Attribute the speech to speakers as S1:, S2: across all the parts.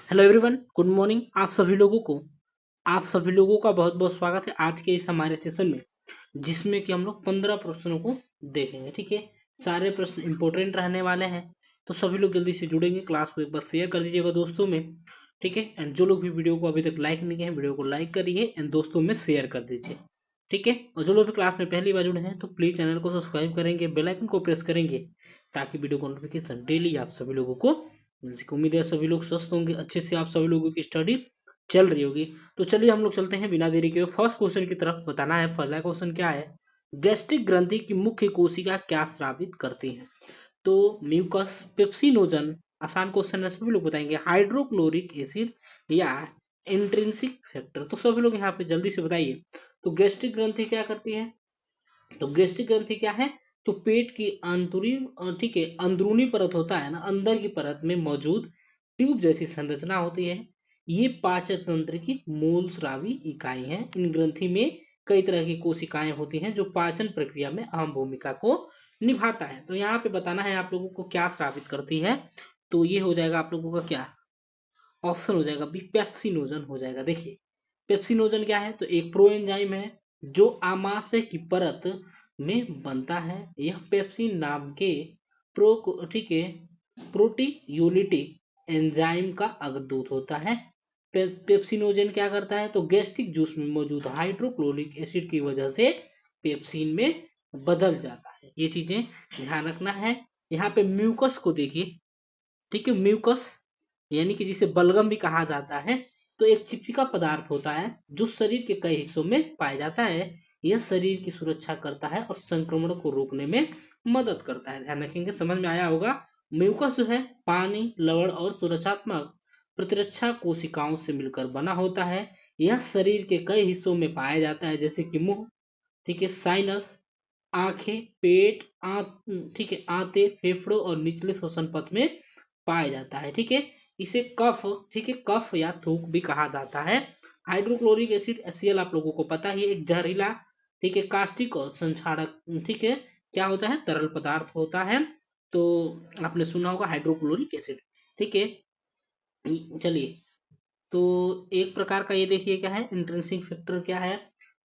S1: Hello everyone, good morning. आप सभी लोगों का बहुत बहुत स्वागत है आज के इस हमारे सेशन में, जिसमें कि हम लोग 15 प्रश्नों को देखेंगे। ठीक है, सारे प्रश्न इंपॉर्टेंट रहने वाले हैं, तो सभी लोग जल्दी से जुड़ेंगे। क्लास को एक बार शेयर कर दीजिएगा दोस्तों में। ठीक है, एंड जो लोग भी वीडियो को अभी तक लाइक नहीं किए हैं, वीडियो को लाइक करिए एंड दोस्तों में शेयर कर दीजिए। ठीक है, और जो लोग भी क्लास में पहली बार जुड़े हैं तो प्लीज चैनल को सब्सक्राइब करेंगे, बेल आइकन को प्रेस करेंगे, ताकि वीडियो को नोटिफिकेशन डेली आप सभी लोगों को मिल सके। उम्मीद है सभी लोग स्वस्थ होंगे, अच्छे से आप सभी लोगों की स्टडी चल रही होगी। तो चलिए हम लोग चलते हैं बिना देरी के फर्स्ट क्वेश्चन की तरफ। बताना है पहला क्वेश्चन क्या है। गैस्ट्रिक ग्रंथि की मुख्य कोशिका क्या स्रावित करती है। तो म्यूकस, पेप्सिनोजन, आसान क्वेश्चन है, सभी लोग बताएंगे। हाइड्रोक्लोरिक एसिड या इंट्रिंसिक फैक्टर। तो सभी लोग यहाँ पे जल्दी से बताइए। तो गैस्ट्रिक ग्रंथि क्या करती है। तो गैस्ट्रिक ग्रंथि क्या है। तो पेट की आंतरिक ठीक है अंदरूनी परत होता है ना, अंदर की परत में मौजूद ट्यूब जैसी संरचना होती है। ये पाचन तंत्र की मूल स्रावी इकाई है। इन ग्रंथि में कई तरह की कोशिकाएं होती हैं जो पाचन प्रक्रिया में अहम भूमिका को निभाता है। तो यहाँ पे बताना है आप लोगों को क्या स्रावित करती है। तो ये हो जाएगा आप लोगों का क्या ऑप्शन हो जाएगा बी, पेप्सिनोजन हो जाएगा। देखिए पेप्सिनोजन क्या है। तो एक प्रो एंजाइम है जो आमाशय की परत में बनता है। यह पेप्सिन नाम के ठीक है प्रोटीयोलिटिक एंजाइम का अग्रदूत होता है। पेप्सिनोजन क्या करता है। तो गैस्ट्रिक जूस में मौजूद हाइड्रोक्लोरिक एसिड की वजह से पेप्सिन में बदल जाता है। ये चीजें ध्यान रखना है। यहाँ पे म्यूकस को देखिए। ठीक है, म्यूकस यानी कि जिसे बलगम भी कहा जाता है, तो एक चिपचिपा पदार्थ होता है जो शरीर के कई हिस्सों में पाया जाता है। यह शरीर की सुरक्षा करता है और संक्रमण को रोकने में मदद करता है। ध्यान रखेंगे, समझ में आया होगा। म्यूकस जो है पानी, लवण और सुरक्षात्मक प्रतिरक्षा कोशिकाओं से मिलकर बना होता है। यह शरीर के कई हिस्सों में पाया जाता है, जैसे कि मुंह, ठीक है, साइनस, आंखें, पेट, ठीक है, आंतें, फेफड़ों और निचले श्वसन पथ में पाया जाता है। ठीक है, इसे कफ, ठीक है, कफ या थूक भी कहा जाता है। हाइड्रोक्लोरिक एसिड HCl आप लोगों को पता ही है, एक जहरीला, ठीक है, कास्टिक और संक्षारक, ठीक है, क्या होता है, तरल पदार्थ होता है। तो आपने सुना होगा हाइड्रोक्लोरिक एसिड। ठीक है, चलिए, तो एक प्रकार का ये देखिए क्या है, इंट्रिंसिक फैक्टर क्या है।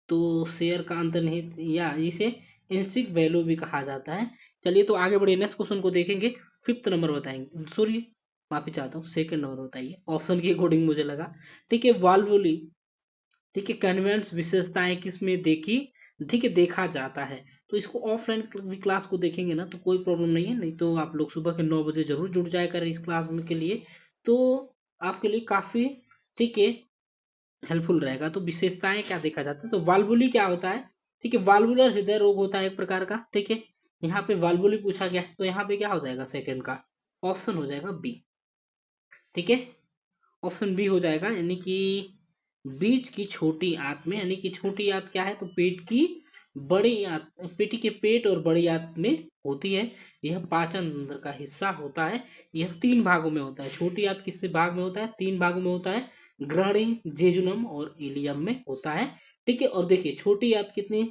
S1: तो शेयर का अंतर्निहित या इसे इंट्रिंसिक वैल्यू भी कहा जाता है। चलिए तो आगे बढ़िए, नेक्स्ट क्वेश्चन को देखेंगे। फिफ्थ नंबर बताएंगे, सॉरी माफी चाहता हूँ, सेकंड नंबर बताइए, ऑप्शन के अकॉर्डिंग मुझे लगा। ठीक है, वाल्वुली, ठीक है, कन्वेंस विशेषताएं किस में देखी, ठीक है, देखा जाता है। तो इसको ऑफलाइन क्लास को देखेंगे ना तो कोई प्रॉब्लम नहीं है, नहीं तो आप लोग सुबह के 9 बजे जरूर जुड़ जाया करें इस क्लास में के लिए। तो आपके लिए काफी, ठीक है, हेल्पफुल रहेगा। तो विशेषताएं क्या देखा जाता है। तो वाल्वुली क्या होता है। ठीक है, वाल्वुलर हृदय रोग होता है एक प्रकार का। ठीक है, यहाँ पे वाल्वुली पूछा गया है, तो यहाँ पे क्या हो जाएगा, सेकंड का ऑप्शन हो जाएगा बी। ठीक है, ऑप्शन बी हो जाएगा, यानी कि बीच की छोटी आंत में, यानी कि छोटी आंत क्या है, तो पेट की बड़ी आंत, पेटी के पेट और बड़ी आंत में होती है। यह पाचन तंत्र का हिस्सा होता है। यह 3 भागों में होता है। छोटी आंत किस भाग में होता है, 3 भागों में होता है, ग्रहणी, जेजुनम और इलियम में होता है। ठीक है, और देखिए छोटी आंत कितनी,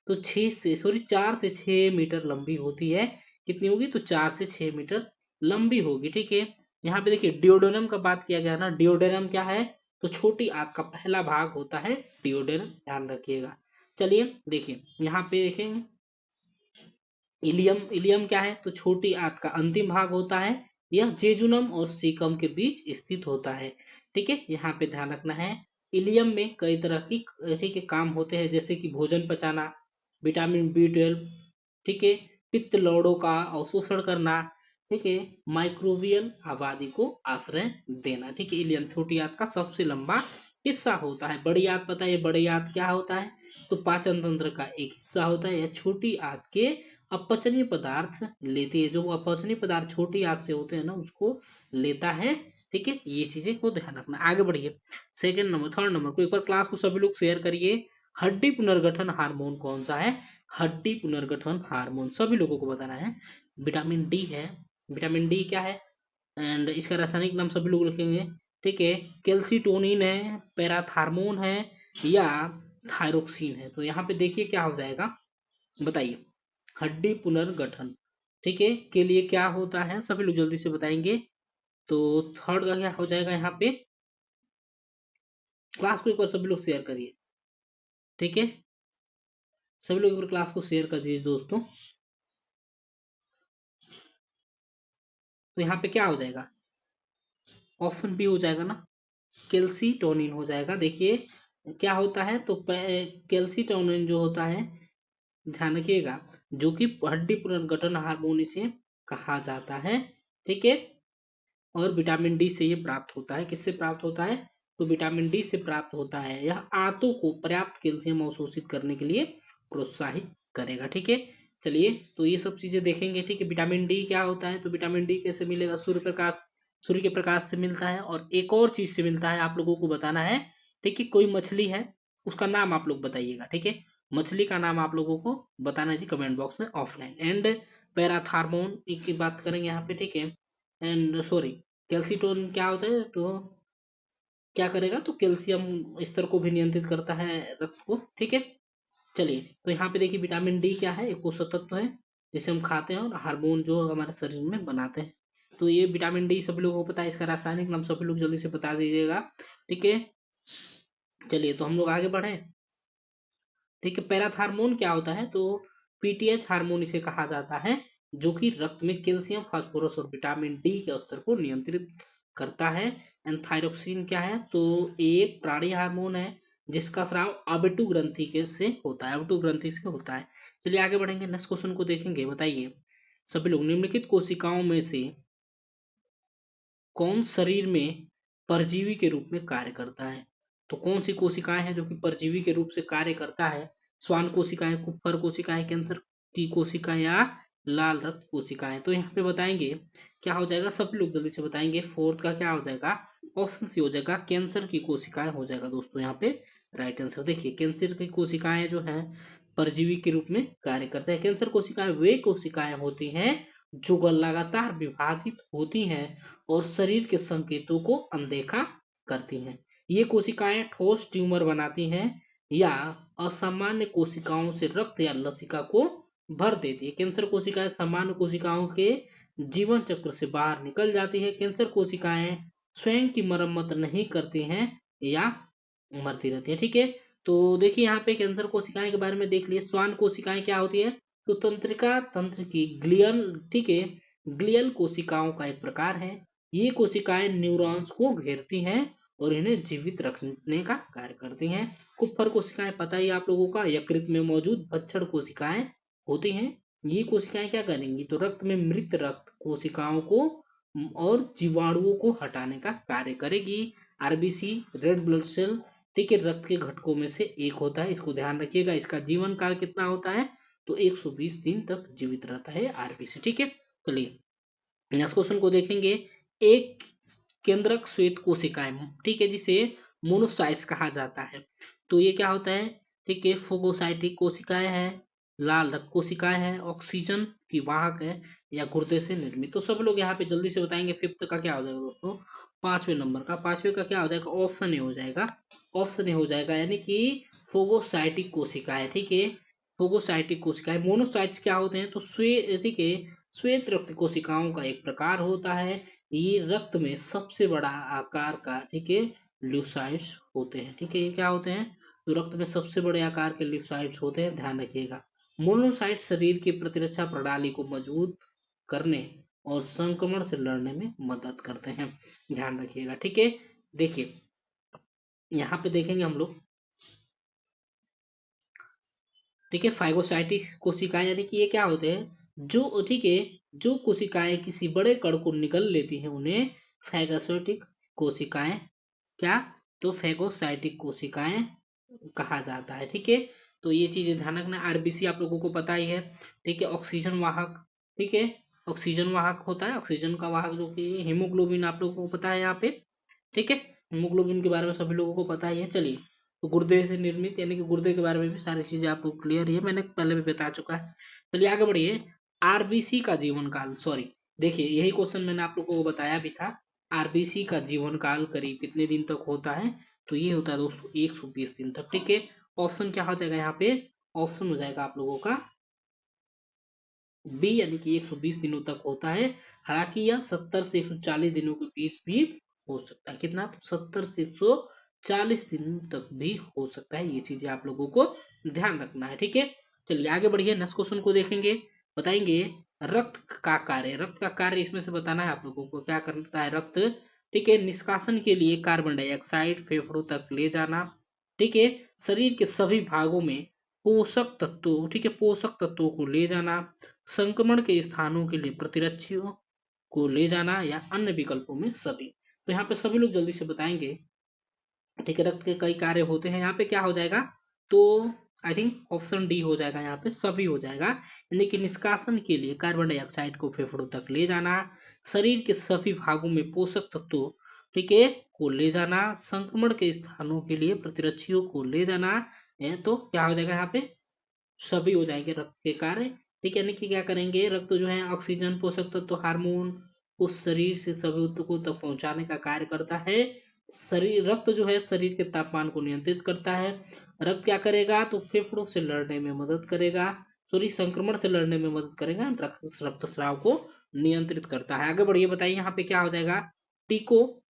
S1: तो 4 से 6 मीटर लंबी होती है। कितनी होगी, तो 4 से 6 मीटर लंबी होगी। ठीक है, यहाँ पे देखिए डिओडेनम का बात किया गया ना, डिओडेनम क्या है, तो छोटी आंत का पहला भाग होता है डिओडेनम, ध्यान रखिएगा। चलिए देखिए यहाँ पे देखेंगे, इलियम, इलियम क्या है, तो छोटी आंत का अंतिम भाग होता है। यह जेजुनम और सीकम के बीच स्थित होता है। ठीक है, यहाँ पे ध्यान रखना है। इलियम में कई तरह की, ठीक है, काम होते हैं, जैसे कि भोजन पचाना, विटामिन B12, ठीक है, पित्त लौड़ों का अवशोषण करना, ठीक है, माइक्रोबियल आबादी को आश्रय देना। ठीक है, इलियम छोटी आंत का सबसे लंबा हिस्सा होता है। बड़ी आंत पता है, बड़ी आंत क्या होता है, तो पाचन तंत्र का एक हिस्सा होता है। यह छोटी आंत के अपचनीय पदार्थ लेती है। जो अपचनीय पदार्थ छोटी आंत से होते हैं ना, उसको लेता है। ठीक है, ये चीजें को ध्यान रखना। आगे बढ़िए, सेकंड नंबर, थर्ड नंबर को एक बार क्लास को सभी लोग शेयर करिए। हड्डी पुनर्गठन हार्मोन कौन सा है। हड्डी पुनर्गठन हार्मोन सभी लोगों को बताना है, विटामिन डी है। विटामिन डी क्या है, एंड इसका रासायनिक नाम सभी लोग लिखेंगे। ठीक है, कैल्सिटोनिन है, पैराथार्मोन है, या थायरोक्सिन है। तो यहाँ पे देखिए क्या हो जाएगा, बताइए। हड्डी पुनर्गठन, ठीक है, के लिए क्या होता है, सभी लोग जल्दी से बताएंगे। तो थर्ड का क्या हो जाएगा यहाँ पे, क्लास को एक बार सभी लोग शेयर करिए, ठीक है, सभी लोग एक बार क्लास को शेयर कर दीजिए दोस्तों। तो यहाँ पे क्या हो जाएगा, ऑप्शन बी हो जाएगा ना, कैल्सीटोनिन हो जाएगा। देखिए क्या होता है, तो कैल्सीटोनिन जो होता है, ध्यान रखिएगा, जो कि हड्डी पुनर्गठन हार्मोन इसे कहा जाता है, ठीक है। और विटामिन डी से ये प्राप्त होता है, किससे प्राप्त होता है, तो विटामिन डी से प्राप्त होता है। यह आंतों को पर्याप्त कैल्शियम अवशोषित करने के लिए प्रोत्साहित करेगा, ठीक है। चलिए तो ये सब चीजें देखेंगे, ठीक है। विटामिन डी क्या होता है, तो विटामिन डी कैसे मिलेगा, सूर्य के प्रकाश से मिलता है, और एक और चीज से मिलता है, आप लोगों को बताना है, ठीक है। कोई मछली है, उसका नाम आप लोग बताइएगा, ठीक है। मछली का नाम आप लोगों को बताना है जी कमेंट बॉक्स में, ऑफलाइन। एंड पैराथार्मोन की बात करेंगे यहाँ पे, ठीक है। एंड सॉरी, कैल्सीटोन क्या होता है, तो क्या करेगा, तो कैल्शियम स्तर को भी नियंत्रित करता है, रक्त को, ठीक है। चलिए तो यहाँ पे देखिए विटामिन डी क्या है, एक पोषक तत्व है जिसे हम खाते हैं और हार्मोन जो हमारे शरीर में बनाते हैं। तो ये विटामिन डी सभी लोगों को पता है, इसका रासायनिक नाम सभी लोग जल्दी से बता दीजिएगा, ठीक है। चलिए तो हम लोग आगे बढ़े, ठीक है। पैराथार्मोन क्या होता है, तो पीटीएच हार्मोन इसे कहा जाता है, जो कि रक्त में कैल्शियम, फास्फोरस और विटामिन डी के स्तर को नियंत्रित करता है। एंड थायरोक्सिन क्या है, तो एक प्राणी हार्मोन है जिसका स्राव आबेटू ग्रंथि के से होता है, आबेटू ग्रंथि से होता है। चलिए आगे बढ़ेंगे, नेक्स्ट क्वेश्चन को देखेंगे। बताइए सभी लोग, निम्नलिखित कोशिकाओं में से कौन शरीर में परजीवी के रूप में कार्य करता है, तो कौन सी कोशिकाएं हैं जो कि परजीवी के रूप से कार्य करता है, श्वान कोशिकाएं, कुप्फर कोशिकाएं, कैंसर की कोशिकाएं, या लाल रक्त कोशिकाएं। तो यहाँ पे बताएंगे क्या हो जाएगा, सब लोग जल्दी से बताएंगे। फोर्थ का क्या हो जाएगा, ऑप्शन सी हो जाएगा, कैंसर की कोशिकाएं हो जाएगा दोस्तों, यहाँ पे राइट आंसर। देखिए कैंसर की कोशिकाएं जो है परजीवी के रूप में कार्य करते हैं। कैंसर कोशिकाएं वे कोशिकाएं होती हैं जो लगातार विभाजित होती हैं और शरीर के संकेतों को अनदेखा करती हैं। ये कोशिकाएं ठोस ट्यूमर बनाती हैं या असामान्य कोशिकाओं से रक्त या लसिका को भर देती है। कैंसर कोशिकाएं सामान्य कोशिकाओं के जीवन चक्र से बाहर निकल जाती है। कैंसर कोशिकाएं स्वयं की मरम्मत नहीं करती हैं या मरती रहती है, ठीक है। तो देखिए यहाँ पे कैंसर कोशिकाएं के बारे में देख लिए। श्वान कोशिकाएं क्या होती है, तो तंत्रिका तंत्र की ग्लियल, ठीक है, ग्लियल कोशिकाओं का एक प्रकार है। ये कोशिकाएं न्यूरॉन्स को घेरती हैं और इन्हें जीवित रखने का कार्य करती हैं। कुप्फर कोशिकाएं पता ही आप लोगों का, यकृत में मौजूद भक्षण कोशिकाएं होती हैं। ये कोशिकाएं क्या करेंगी, तो रक्त में मृत रक्त कोशिकाओं को और जीवाणुओं को हटाने का कार्य करेगी। आरबीसी, रेड ब्लड सेल, ठीक है, रक्त के घटकों में से एक होता है, इसको ध्यान रखिएगा। इसका जीवन काल कितना होता है, तो 120 दिन तक जीवित रहता है आरबीसी, ठीक है। चलिए नेक्स्ट क्वेश्चन को देखेंगे। एक केंद्रक श्वेत कोशिकाएं, ठीक है, जिसे मोनोसाइट्स कहा जाता है। तो ये क्या होता है, ठीक है, फोगोसाइटिक कोशिकाएं हैं, लाल रक्त कोशिकाएं हैं, ऑक्सीजन की वाहक है, या गुर्दे से निर्मित। तो सब लोग यहाँ पे जल्दी से बताएंगे। फिफ्थ का क्या हो जाएगा दोस्तों, पांचवें नंबर का, पांचवें का क्या हो जाएगा, ऑप्शन ए हो जाएगा, ऑप्शन ए हो जाएगा, यानी कि फोगोसाइटिक कोशिकाएं, ठीक है। फोगोसाइटिक कोशिकाएं, मोनोसाइट्स क्या होते हैं, तो ठीक है, श्वेत रक्त कोशिकाओं का एक प्रकार होता है। ये रक्त में सबसे बड़ा आकार का, ठीक है, ल्यूसाइट्स होते हैं, ठीक है। ये क्या होते हैं, तो रक्त में सबसे बड़े आकार के ल्यूसाइट्स होते हैं, ध्यान रखिएगा। मोनोसाइट शरीर की प्रतिरक्षा प्रणाली को मजबूत करने और संक्रमण से लड़ने में मदद करते हैं, ध्यान रखिएगा, ठीक है। देखिए यहाँ पे देखेंगे हम लोग, ठीक है, फाइगोसाइटिक कोशिकाएं, यानी कि ये क्या होते हैं, जो, ठीक है, जो कोशिकाएं किसी बड़े कण को निगल लेती हैं उन्हें फैगोसाइटिक कोशिकाएं, क्या, तो फैगोसाइटिक कोशिकाएं कहा जाता है, ठीक है। तो ये चीजें ध्यान रखना। आरबीसी आप लोगों को पता ही है, ठीक है, ऑक्सीजन वाहक, ठीक है, ऑक्सीजन वाहक होता है, ऑक्सीजन का वाहक, जो कि हीमोग्लोबिन आप लोगों को पता है यहाँ पे, ठीक है। हीमोग्लोबिन के बारे में सभी लोगों को पता ही है। चलिए तो गुर्दे से निर्मित, यानी कि गुर्दे के बारे में भी सारी चीजें आपको क्लियर ही है, मैंने पहले भी बता चुका है। चलिए आगे बढ़िए। आरबीसी का जीवन काल, सॉरी, देखिए यही क्वेश्चन मैंने आप लोगों को बताया भी था। आरबीसी का जीवन काल करीब कितने दिन तक होता है, तो ये होता है दोस्तों 120 दिन तक, ठीक है। ऑप्शन क्या हो जाएगा यहाँ पे, ऑप्शन हो जाएगा आप लोगों का बी यानी कि 120 दिनों तक होता है। हालांकि यह 70 से 140 दिनों के बीच भी हो सकता है। कितना? 70 से 140 दिनों तक भी हो सकता है। ये चीजें आप लोगों को ध्यान रखना है। ठीक है, चलिए आगे बढ़िए, नेक्स्ट क्वेश्चन को देखेंगे। बताएंगे रक्त का कार्य। रक्त का कार्य इसमें से बताना है आप लोगों को, क्या करता है रक्त। ठीक है, निष्कासन के लिए कार्बन डाइऑक्साइड फेफड़ों तक ले जाना। ठीक है, शरीर के सभी भागों में पोषक तत्वों, ठीक है, पोषक तत्वों को ले जाना, संक्रमण के स्थानों के लिए प्रतिरक्षियों को ले जाना, या अन्य विकल्पों में सभी। तो यहाँ पे सभी लोग जल्दी से बताएंगे। ठीक है, रक्त के कई कार्य होते हैं, यहाँ पे क्या हो जाएगा, तो आई थिंक ऑप्शन डी हो जाएगा, यहाँ पे सभी हो जाएगा। यानी कि निष्कासन के लिए कार्बन डाइऑक्साइड को फेफड़ों तक ले जाना, शरीर के सभी भागों में पोषक तत्वों, ठीक है, को ले जाना, संक्रमण के स्थानों के लिए प्रतिरक्षियों को ले जाना है, तो क्या हो जाएगा यहाँ पे, सभी हो जाएंगे रक्त के कार्य। ठीक है, यानी कि क्या करेंगे, रक्त जो है ऑक्सीजन, पोषक तत्व, हार्मोन को शरीर से सभी ऊतकों तक पहुंचाने का कार्य करता है। शरीर, रक्त जो है शरीर के तापमान को नियंत्रित करता है। रक्त क्या करेगा, तो फेफड़ों से लड़ने में मदद करेगा, सॉरी संक्रमण से लड़ने में मदद करेगा, रक्तस्राव को नियंत्रित करता है। आगे बढ़िए, बताइए यहाँ पे क्या हो जाएगा, टीको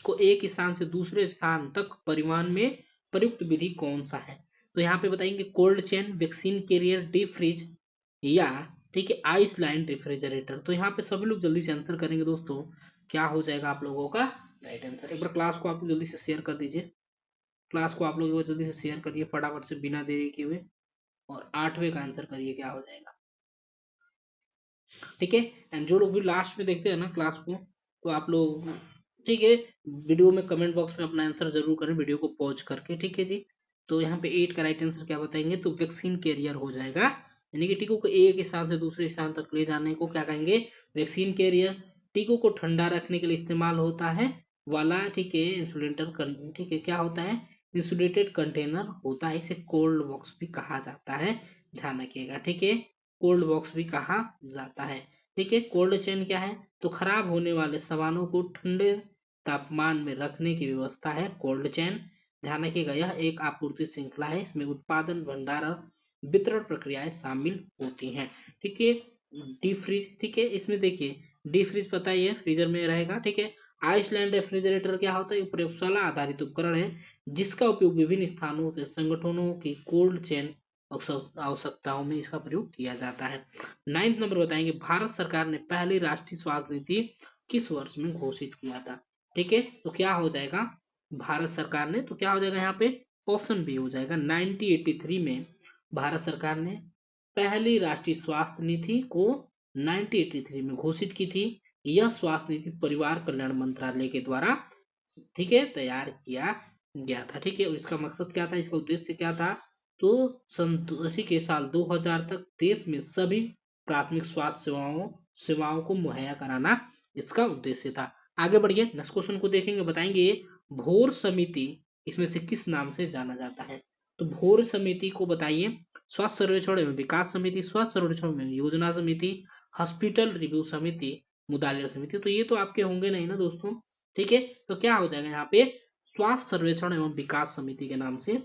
S1: को एक स्थान से दूसरे स्थान तक परिवहन में प्रयुक्त विधि कौन सा है। तो यहाँ पे बताएंगे cold chain, vaccine carrier, deep freeze, या ठीक है आइस लाइन रेफ्रिजरेटर। तो यहाँ पे सभी लोग जल्दी से आंसर करेंगे दोस्तों, क्या हो जाएगा आप लोगों का राइट आंसर। एक बार क्लास को आप लोग जल्दी से शेयर कर दीजिए, क्लास को आप लोग जल्दी से शेयर करिए फटाफट से बिना देरी किए हुए, और 8वें का आंसर करिए क्या हो जाएगा। ठीक है, एंड जो लोग भी लास्ट में देखते हैं ना क्लास को, तो आप लोग ठीक है वीडियो में कमेंट बॉक्स में अपना आंसर जरूर करें वीडियो को पॉज करके। ठीक है जी, तो यहाँ पे 8 का राइट आंसर क्या बताएंगे, तो वैक्सीन कैरियर हो जाएगा। यानी कि टीकों को एक स्थान से दूसरे स्थान तक ले जाने को क्या कहेंगे, वैक्सीन कैरियर। टीकों को ठंडा रखने के लिए इस्तेमाल होता है वाला, ठीक है, इंसुलेटर, ठीक है, क्या होता है, इंसुलेटेड कंटेनर होता है, इसे कोल्ड बॉक्स भी कहा जाता है, ध्यान रखिएगा। ठीक है, कोल्ड बॉक्स भी कहा जाता है। ठीक है, कोल्ड चेन क्या है, तो खराब होने वाले सामानों को ठंडे तापमान में रखने की व्यवस्था है कोल्ड चेन। ध्यान रखिएगा, यह एक आपूर्ति श्रृंखला है, इसमें उत्पादन, भंडारण, वितरण प्रक्रियाएं शामिल होती हैं। ठीक है, डीप फ्रीज, ठीक है, इसमें देखिए डीप फ्रीज पता ही है फ्रीजर में रहेगा। ठीक है, आइसलैंड रेफ्रिजरेटर क्या होता है, प्रयोगशाला आधारित उपकरण है जिसका उपयोग विभिन्न स्थानों से संगठनों की कोल्ड चेन आवश्यकताओं में इसका प्रयोग किया जाता है। 9th नंबर बताएंगे, भारत सरकार ने पहली राष्ट्रीय स्वास्थ्य नीति किस वर्ष में घोषित किया था। ठीक है, तो क्या हो जाएगा, भारत सरकार ने, तो क्या हो जाएगा यहाँ पे, ऑप्शन बी हो जाएगा, 1983 में भारत सरकार ने पहली राष्ट्रीय स्वास्थ्य नीति को 1983 में घोषित की थी। यह स्वास्थ्य नीति परिवार कल्याण मंत्रालय के द्वारा, ठीक है, तैयार किया गया था। ठीक है, और इसका मकसद क्या था, इसका उद्देश्य क्या था, तो सन उसी के साल 2000 तक देश में सभी प्राथमिक स्वास्थ्य सेवाओं को मुहैया कराना इसका उद्देश्य था। आगे बढ़िए, नेक्स्ट क्वेश्चन को देखेंगे। बताएंगे भोर समिति इसमें से किस नाम से जाना जाता है। तो भोर समिति को बताइए, स्वास्थ्य सर्वेक्षण एवं विकास समिति, स्वास्थ्य सर्वेक्षण एवं योजना समिति, हॉस्पिटल रिव्यू समिति, मुदालिया समिति। तो ये तो आपके होंगे नहीं ना दोस्तों। ठीक है, तो क्या हो जाएगा यहाँ पे, स्वास्थ्य सर्वेक्षण एवं विकास समिति के नाम से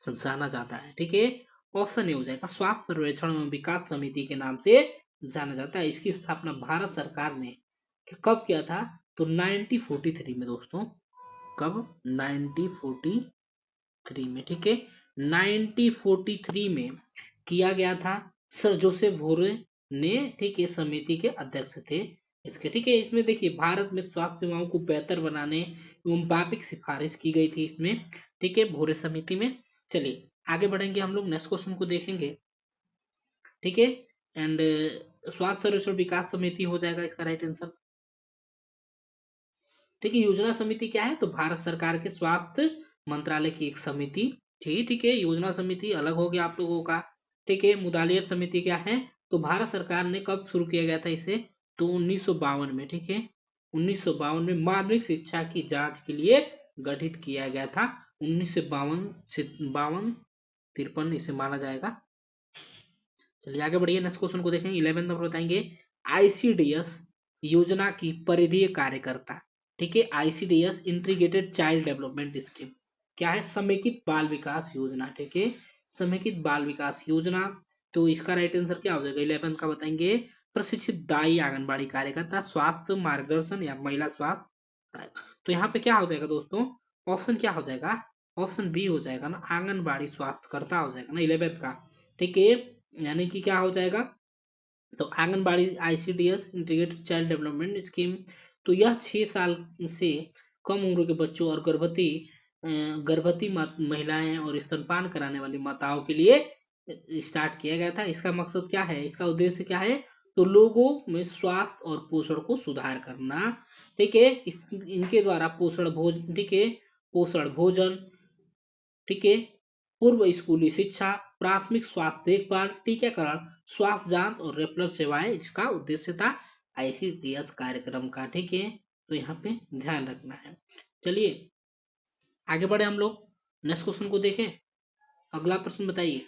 S1: जाना जाता है। ठीक है, ऑप्शन ए हो जाएगा, स्वास्थ्य सर्वेक्षण एवं विकास समिति के नाम से जाना जाता है। इसकी स्थापना भारत सरकार ने कब किया था, तो 1943 में दोस्तों, कब, 1943 में। ठीक है, 1943 में किया गया था, सर जोसेफ भोरे ने, ठीक है, समिति के अध्यक्ष थे इसके। ठीक है, इसमें देखिए भारत में स्वास्थ्य सेवाओं को बेहतर बनाने एवं व्यापक सिफारिश की गई थी इसमें, ठीक है, भोरे समिति में। चलिए आगे बढ़ेंगे, हम लोग नेक्स्ट क्वेश्चन को देखेंगे। ठीक है, एंड स्वास्थ्य सर्वेक्षण विकास समिति हो जाएगा इसका राइट आंसर। ठीक है, योजना समिति क्या है, तो भारत सरकार के स्वास्थ्य मंत्रालय की एक समिति थी। ठीक है, योजना समिति अलग हो गया आप लोगों का। ठीक है, मुदालियत समिति क्या है, तो भारत सरकार ने कब शुरू किया गया था इसे, तो 1952 में। ठीक है, 1952 में माध्यमिक शिक्षा की जांच के लिए गठित किया गया था। 1952 से 53 इसे माना जाएगा। चलिए आगे बढ़िए, नेक्स्ट क्वेश्चन को देखेंगे। 11 नंबर बताएंगे, आईसीडीएस योजना की परिधीय कार्यकर्ता। ठीक है, ICDS integrated child development scheme क्या है, समेकित बाल विकास योजना। ठीक है, समेकित बाल विकास योजना तो इसका राइट आंसर क्या हो जाएगा? 11 का बताएंगे, प्रशिक्षित दाई आंगनबाड़ी कार्यकर्ता, स्वास्थ्य मार्गदर्शन या महिला स्वास्थ्य। तो यहाँ पे क्या हो जाएगा दोस्तों? ऑप्शन क्या हो जाएगा? ऑप्शन बी हो जाएगा ना, आंगनबाड़ी स्वास्थ्यकर्ता हो जाएगा ना 11th का। ठीक है, यानी कि क्या हो जाएगा? तो anganwadi ICDS integrated child development scheme, तो यह 6 साल से कम उम्र के बच्चों और गर्भवती महिलाएं और स्तनपान कराने वाली माताओं के लिए स्टार्ट किया गया था। इसका मकसद क्या है? इसका उद्देश्य क्या है? तो लोगों में स्वास्थ्य और पोषण को सुधार करना। ठीक है, इनके द्वारा पोषण भोजन, ठीक है, पोषण भोजन, ठीक है, पूर्व स्कूली शिक्षा, प्राथमिक स्वास्थ्य देखभाल, टीकाकरण, स्वास्थ्य जांच और रेफरल सेवाएं इसका उद्देश्य था आईसीडीएस कार्यक्रम का। ठीक है, तो यहाँ पे ध्यान रखना है। चलिए आगे बढ़े हम लोग, नेक्स्ट क्वेश्चन को देखें। अगला प्रश्न बताइए।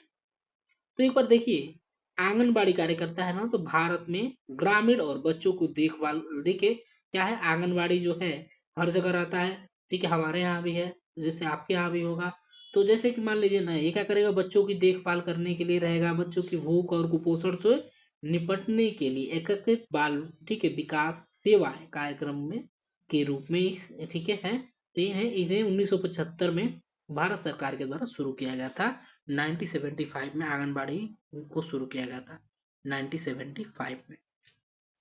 S1: तो एक बार देखिए, आंगनबाड़ी कार्यकर्ता है ना, तो भारत में ग्रामीण और बच्चों को देखभाल, देखिए क्या है, आंगनबाड़ी जो है हर जगह रहता है। ठीक है, हमारे यहाँ भी है, जैसे आपके यहाँ भी होगा। तो जैसे कि मान लीजिए ना, ये क्या करेगा? बच्चों की देखभाल करने के लिए रहेगा, बच्चों की भूख और कुपोषण से निपटने के लिए एकीकृत बाल, ठीक है, विकास सेवाएं कार्यक्रम में के रूप में ठीक है, तो ये है, इन्हें 1975 में भारत सरकार के द्वारा शुरू किया गया था। 1975 में आंगनबाड़ी को शुरू किया गया था, 1975 में।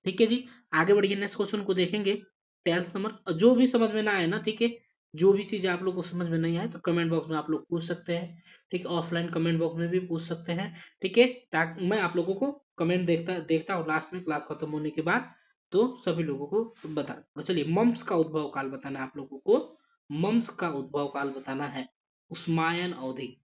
S1: ठीक है जी, आगे बढ़िए, नेक्स्ट क्वेश्चन को देखेंगे। 10th नंबर, जो भी समझ में ना आए ना, ठीक है, जो भी चीजें आप लोग को समझ में नहीं आए तो कमेंट बॉक्स में आप लोग पूछ सकते हैं। ठीक है, ऑफलाइन कमेंट बॉक्स में भी पूछ सकते हैं। ठीक है, ताकि मैं आप लोगों को कमेंट देखता देखता हूँ लास्ट में, क्लास खत्म होने के बाद, तो सभी लोगों को बता। चलिए, मम्स का उद्भव काल बताना है आप लोगों को। मम्स का उद्भव काल बताना है, उस्मायन अवधि।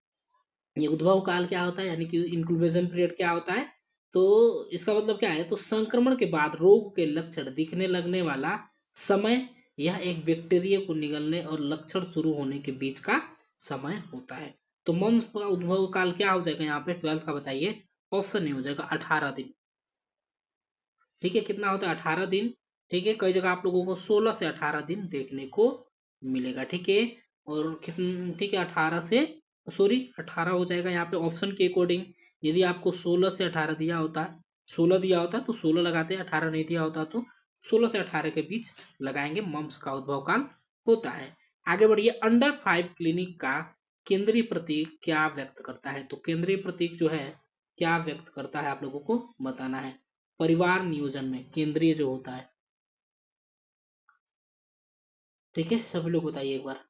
S1: ये उद्भव काल क्या होता है, यानी कि इंक्यूबेशन पीरियड क्या होता है? तो इसका मतलब क्या है? तो संक्रमण के बाद रोग के लक्षण दिखने लगने वाला समय, यह एक बैक्टीरिया को निगलने और लक्षण शुरू होने के बीच का समय होता है। तो मम्स का उद्भव काल क्या हो जाएगा यहाँ पे? 12th का बताइए। ऑप्शन नहीं हो जाएगा, 18 दिन। ठीक है, कितना होता है? 18 दिन। ठीक है, कई जगह आप लोगों को 16 से 18 दिन देखने को मिलेगा। ठीक है, और कितने, ठीक है, 18 से, सॉरी 18 हो जाएगा यहाँ पे ऑप्शन के अकॉर्डिंग। यदि आपको 16 से 18 दिया होता, 16 दिया होता तो 16 लगाते, 18 नहीं दिया होता तो 16 से 18 के बीच लगाएंगे। मम्स का उद्भव काल होता है। आगे बढ़िए, अंडर 5 क्लिनिक का केंद्रीय प्रतीक क्या व्यक्त करता है? तो केंद्रीय प्रतीक जो है क्या व्यक्त करता है, आप लोगों को बताना है। परिवार नियोजन में केंद्रीय जो होता है। ठीक है, सभी लोग बताइए एक बार।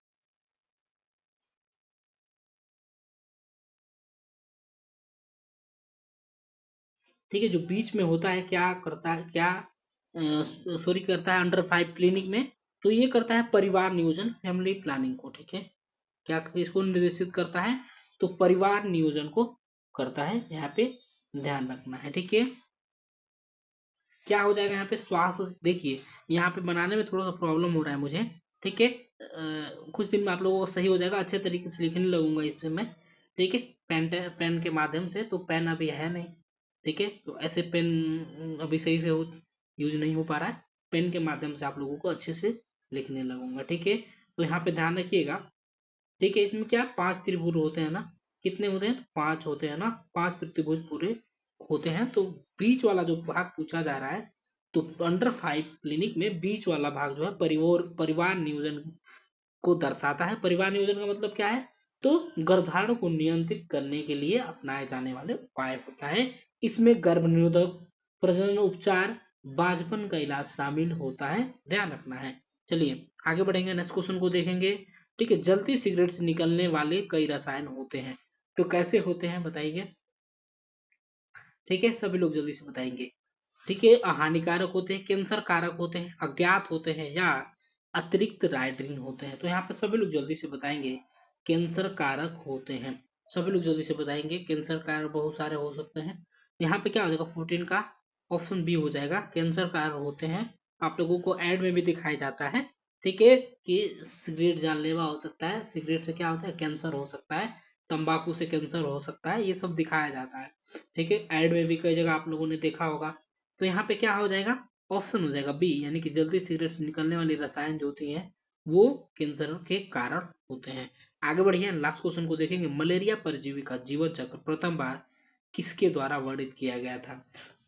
S1: ठीक है, जो बीच में होता है क्या करता है, क्या सॉरी करता है अंडर 5 क्लिनिक में? तो ये करता है परिवार नियोजन, फैमिली प्लानिंग को। ठीक है, क्या इसको निर्देशित करता है? तो परिवार नियोजन को करता है, यहाँ पे ध्यान रखना है। ठीक है, क्या हो जाएगा यहाँ पे? श्वास, देखिए यहाँ पे बनाने में थोड़ा सा प्रॉब्लम हो रहा है मुझे। ठीक है, कुछ दिन में आप लोगों को सही हो जाएगा, अच्छे तरीके से लिखने लगूंगा इस पे मैं। ठीक है, पेन के माध्यम से, तो पेन अभी है नहीं। ठीक है, तो ऐसे पेन अभी सही से यूज नहीं हो पा रहा है। पेन के माध्यम से आप लोगों को अच्छे से लिखने लगूंगा। ठीक है, तो यहाँ पे ध्यान रखिएगा। ठीक है, इसमें क्या 5 त्रिभुज होते हैं ना? कितने होते हैं? 5 होते हैं ना, 5 त्रिभुज पूरे होते हैं। तो बीच वाला जो भाग पूछा जा रहा है, तो अंडर 5 क्लिनिक में बीच वाला भाग जो है परिवार नियोजन को दर्शाता है। परिवार नियोजन का मतलब क्या है? तो गर्भधारण को नियंत्रित करने के लिए अपनाए जाने वाले उपाय होता है। इसमें गर्भ निरोधक, प्रजनन उपचार, बांझपन का इलाज शामिल होता है, ध्यान रखना है। चलिए आगे बढ़ेंगे, नेक्स्ट क्वेश्चन को देखेंगे। ठीक है, जलती सिगरेट से निकलने वाले कई रसायन होते हैं, तो कैसे होते हैं बताइए। ठीक है, सभी लोग जल्दी से बताएंगे। ठीक है, हानिकारक होते हैं, कैंसर कारक होते हैं, अज्ञात होते हैं, या अतिरिक्त राइड्रीन होते हैं? तो यहाँ पे सभी लोग जल्दी से बताएंगे, कैंसर कारक होते हैं। सभी लोग जल्दी से बताएंगे, कैंसर कारक बहुत सारे हो सकते हैं। यहाँ पे क्या हो जाएगा? 14 का ऑप्शन बी हो जाएगा, कैंसर कारक होते हैं। आप लोगों को एड में भी दिखाया जाता है। ठीक है, कि सिगरेट जानलेवा हो सकता है, सिगरेट से क्या होता है? कैंसर हो सकता है, तंबाकू से कैंसर हो सकता है, ये सब दिखाया जाता है। ठीक है, एड में भी कई जगह आप लोगों ने देखा होगा। तो यहाँ पे क्या हो जाएगा? ऑप्शन हो जाएगा बी, यानी कि जल्दी सिगरेट से निकलने वाली रसायन जो होती हैं वो कैंसर के कारण होते हैं। आगे बढ़िए, लास्ट क्वेश्चन को देखेंगे। मलेरिया परजीवी का जीवन चक्र प्रथम बार किसके द्वारा वर्णित किया गया था?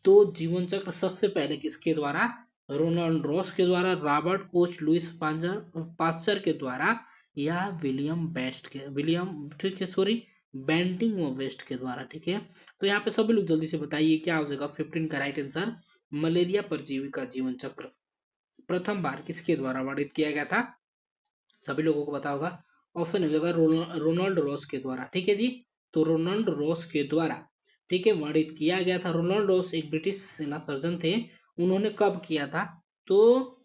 S1: तो जीवन चक्र सबसे पहले किसके द्वारा? रोनाल्ड रॉस के द्वारा, रॉबर्ट कोच, लुइस पास्चर के द्वारा, या विलियम ठीक है सॉरी बेंटिंग वेस्ट के द्वारा। ठीक है, तो यहाँ पे सभी लोग जल्दी से बताइए क्या हो जाएगा 15 का राइट आंसर। मलेरिया परजीवी का जीवन चक्र प्रथम बार किसके द्वारा वर्णित किया गया था? सभी लोगों को पता होगा। ऑप्शन हो जाएगा रोनाल्ड रॉस के द्वारा। ठीक है जी, तो रोनाल्ड रॉस के द्वारा ठीक है वर्णित किया गया था। रोनाल्ड रॉस एक ब्रिटिश सेना सर्जन थे। उन्होंने कब किया था? तो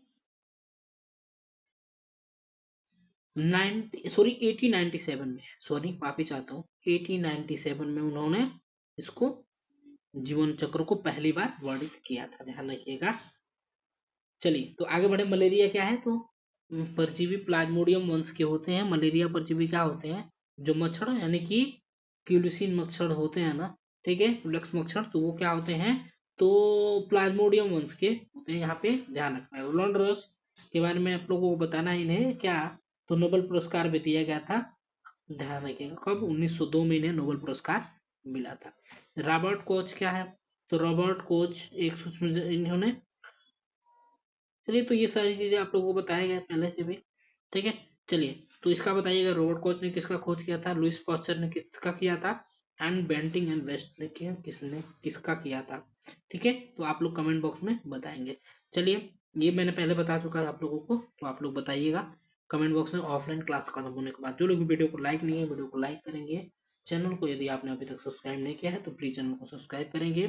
S1: 1897 में, सॉरी माफी चाहता हूँ, 1897 में उन्होंने इसको जीवन चक्र को पहली बार वर्णित किया था, ध्यान रखिएगा। चलिए तो आगे बढ़े। मलेरिया क्या है? तो परजीवी प्लाज्मोडियम वंश के होते हैं। मलेरिया परजीवी क्या होते हैं? जो मच्छर यानी कि क्यूलिसिन मच्छर होते हैं ना, ठीक है, लक्स मच्छर, तो वो क्या होते हैं? तो प्लाज्मोडियम वंश के होते हैं। यहाँ पे ध्यान रखना है। रोनाल्ड रॉस के बारे में आप लोगों को बताना है इन्हें क्या, तो नोबेल पुरस्कार भी दिया गया था, ध्यान रखिएगा। कब? 1902 में इन्हें नोबेल पुरस्कार मिला था। रॉबर्ट कोच क्या है? तो रॉबर्ट कोच एक सूक्ष्म इन्होंने, चलिए तो ये सारी चीजें आप लोगों को बताया गया पहले से भी, ठीक है। चलिए तो इसका बताइएगा, रॉबर्ट कोच ने किसका खोज किया था, लुइस पास्चर ने किसका किया था, एंड बेंटिंग एंड वेस्ट ने किसने किसका किया था, ठीक है। तो आप लोग कमेंट बॉक्स में बताएंगे। चलिए ये मैंने पहले बता चुका है आप लोगों को, तो आप लोग बताइएगा कमेंट बॉक्स में। ऑफलाइन क्लास खत्म होने के बाद जो लोग वीडियो को लाइक नहीं है, वीडियो को लाइक करेंगे। चैनल को यदि आपने अभी तक सब्सक्राइब नहीं किया है तो प्लीज चैनल को सब्सक्राइब करेंगे,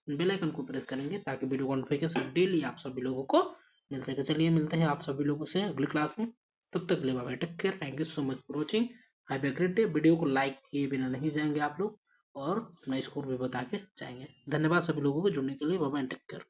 S1: बेल आइकन को प्रेस करेंगे ताकि वीडियो का नोटिफिकेशन डेली आप सभी लोगों को मिल सके। चलिए मिलते हैं आप सभी लोगों से अगली क्लास में, तब तक के लिए bye bye, take care, thank you so much for watching, have a great day. Video को लाइक किए बिना नहीं जाएंगे आप लोग, और अपना स्कोर भी बता के जाएंगे। धन्यवाद सभी लोगों को जुड़ने के लिए, बाय बाय, टेक केयर।